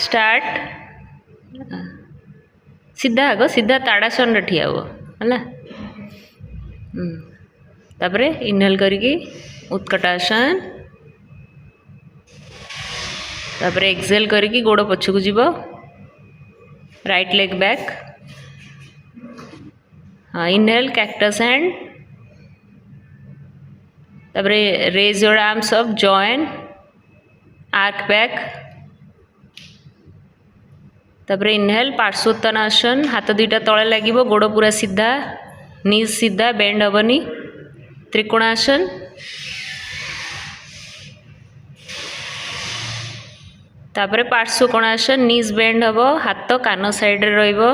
Start सीधा आग सीधा ताड़ासन रे ठिया हुआ है तापरे इनहेल करिकी उत्कटासन तापरे एक्सेल करिकी गोड़ पछकू जीव राइट लेग बैक हाँ इनहेल कैक्टस हैंड तापरे raise your arms up join arch back तापरे इनहेल पार्श्वोत्तानासन हाथ दुईटा तले लगे गोड़ पूरा सीधा नीज सीधा बेंड हेनी त्रिकोणासन तापरे पार्श्वकोणासन नीज बेंड हम हाथ कान साइड रे रहिबो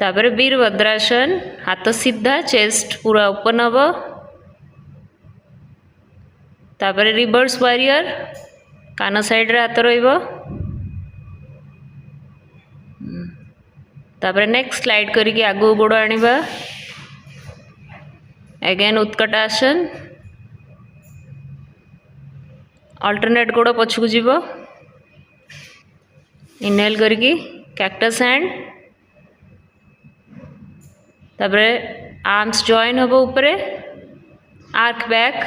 तापरे वीरभद्रासन हाथ सीधा चेस्ट पूरा ओपन हम तापरे रिवर्स वारियर कान साइड रे हाथ रहिबो तापरे नेक्स्ट स्लाइड करिकी आगु गोड़ आनिबा अगेन उत्कटासन अल्टरनेट गोड़ पछकू जीव इनहेल करिकी कैक्टस हैंड तापरे आर्म्स जॉइन हम ऊपर आर्क बैक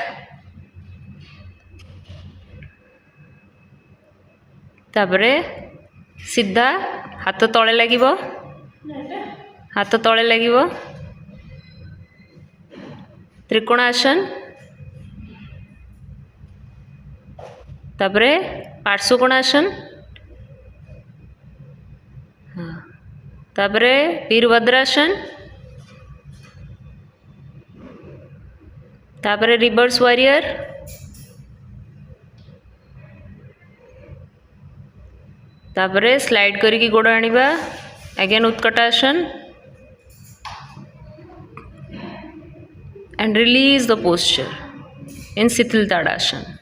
तापरे सीधा हाथ तले लगिब हाथ तले लगिब त्रिकोणासन तापरे पार्श्वकोणासन हाँ तापरे वीरभद्रासन तापरे रिवर्स वारियर तापरे स्लाइड करिकी गोड़ आनिबा again utkatasana and release the posture in Sitil Tadasana.